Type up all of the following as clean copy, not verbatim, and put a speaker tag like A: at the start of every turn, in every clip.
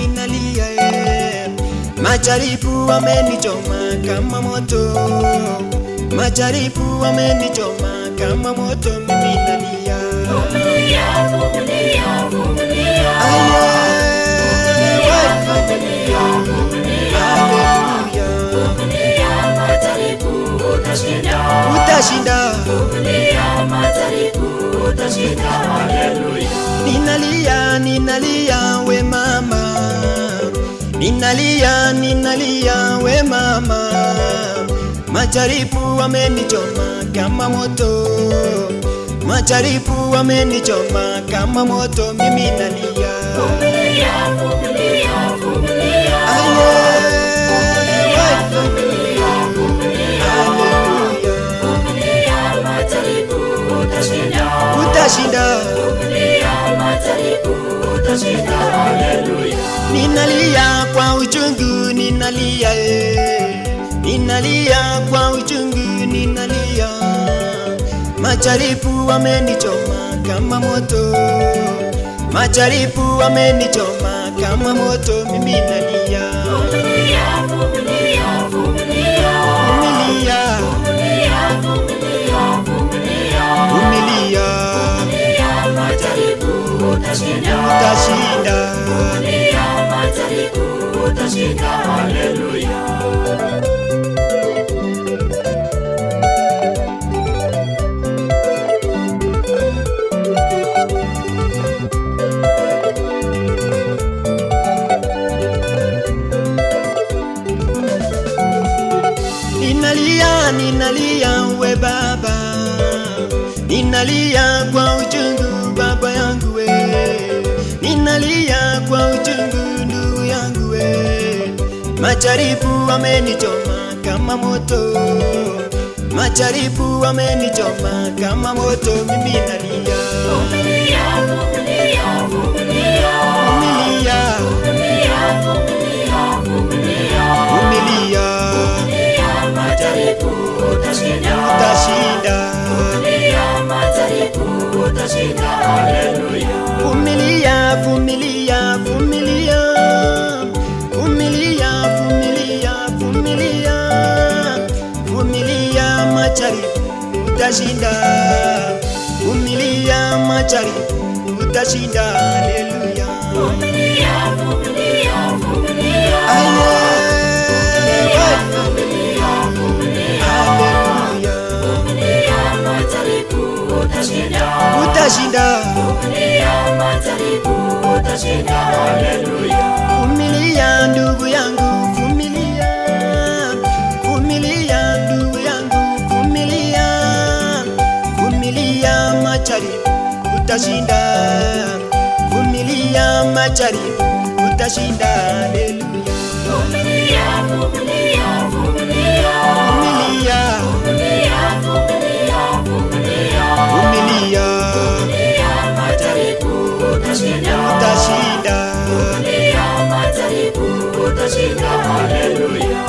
A: Ninalia, majaribu wamenichoma kama moto, majaribu wamenichoma kama moto, mimi nalia.
B: Vumilia, vumilia, vumilia. Vumilia majaribu utashinda.
A: Utashinda.
B: Vumilia majaribu utashinda. Haleluya.
A: Ninalia we mama, ninalia we mama, majaribu wamenichoma kama moto, majaribu wamenichoma kama moto, mimi nalia.
B: Vumilia, vumilia, vumilia. Vumilia majaribu utashinda.
A: Utashinda.
B: Vumilia majaribu utashinda. Haleluya.
A: Ninalia kwa uchungu, ninalia kwa uchungu, ninalia, majaribu wamenichoma kama moto, majaribu wamenichoma kama moto, mimi nalia.
B: Vumilia, vumilia, vumilia.
A: Vumilia,
B: Vumilia, vumilia.
A: vumilia,
B: Vumilia majaribu utashinda.
A: utashinda.
B: Vumilia majaribu utashinda. Haleluya.
A: Ninalia we baba, ninalia kwa uchungu baba yangu we, ninalia kwa uchungu ndugu yangu we, majaribu wamenichoma kama moto, majaribu wamenichoma kama moto, mimi nalia.
B: Vumilia, vumilia, vumilia.
A: Vumilia,
B: Vumilia, vumilia.
A: vumilia,
B: Majaribu utashinda.
A: utashinda.
B: Vumilia majaribu utashinda. Haleluya.
A: Vumilia, vumilia, vumilia, vumilia, vumilia, vumilia, vumilia majaribu utashinda. Vumilia majaribu utashinda. Haleluya.
B: Vumilia, vumilia, vumilia. Vumilia, vumilia. Vumilia majaribu utashinda.
A: Utashinda.
B: Vumilia majaribu utashinda. Haleluya.
A: Vumilia ndugu yangu, vumilia, vumilia ndugu yangu, vumilia, vumilia majaribu utashinda, vumilia majaribu utashinda. Haleluya.
B: Vumilia, vumilia, vumilia.
A: Vumilia,
B: Vumilia, vumilia, vumilia.
A: vumilia,
B: Vumilia majaribu utashinda.
A: utashinda.
B: Vumilia majaribu utashinda. Haleluya.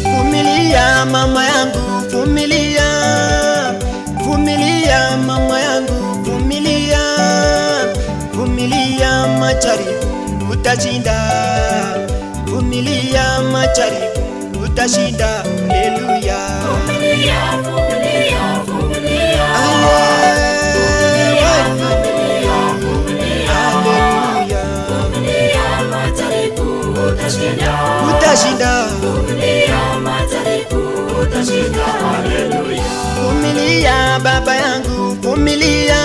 A: Vumilia mama yangu, vumilia, vumilia mama yangu, vumilia, vumilia majaribu utashinda, vumilia majaribu utashinda. Haleluya.
B: Vumilia, vumilia, vumilia. Vumilia, vumilia.
A: Haleluya.
B: Vumilia majaribu utashinda.
A: Utashinda.
B: Vumilia majaribu utashinda. Haleluya.
A: Vumilia baba yangu, vumilia,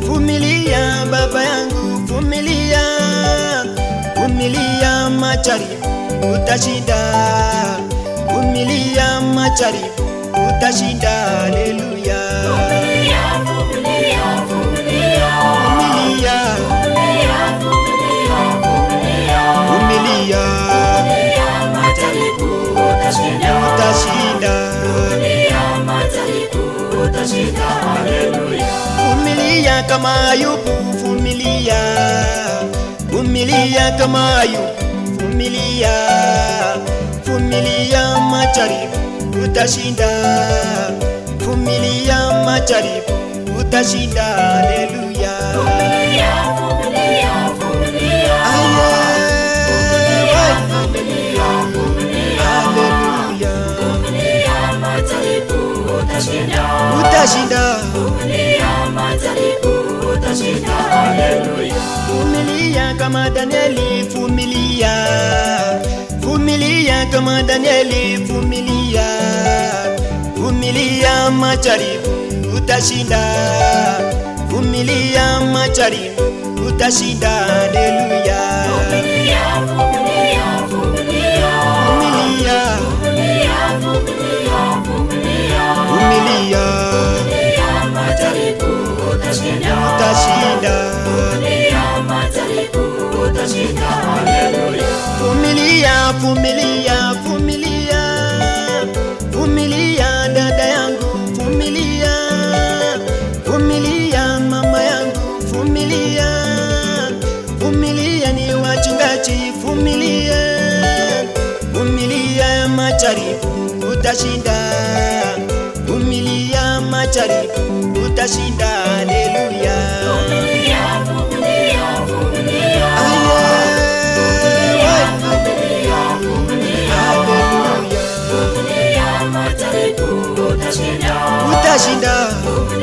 A: vumilia baba yangu, vumilia, vumilia majaribu utashinda, vumilia majaribu utashinda. Haleluya.
B: Vumilia, vumilia,
A: kama Ayubu, vumilia. Vumilia kama Ayubu, vumilia. Vumilia majaribu, utashinda. Vumilia majaribu, utashinda. Haleluya.
B: Vumilia, vumilia, vumilia. Vumilia, vumilia.
A: Haleluya.
B: Vumilia majaribu, utashinda.
A: Utashinda.
B: Vumilia majaribu, utashinda. Haleluya.
A: Vumilia kama Danieli, vumilia. Vumilia kama Danieli, vumilia. Vumilia majaribu, utashinda. Vumilia majaribu, utashinda. Haleluya.
B: Vumilia, vumilia, vumilia.
A: Vumilia.
B: Vumilia, vumilia, vumilia.
A: Vumilia.
B: Vumilia majaribu, utashinda.
A: Utashinda.
B: Vumilia majaribu, utashinda. Haleluya.
A: Vumilia, vumilia, vumilia. Vumilia dada yangu, vumilia. Vumilia mama yangu, vumilia. Vumilia ni wachungaji, vumilia. Vumilia majaribu, utashinda. Vumilia majaribu, utashinda. Haleluya.
B: Vumilia, vumilia, vumilia. Vumilia, vumilia.
A: Haleluya.
B: Vumilia majaribu, utashinda.
A: Utashinda.
B: Vumilia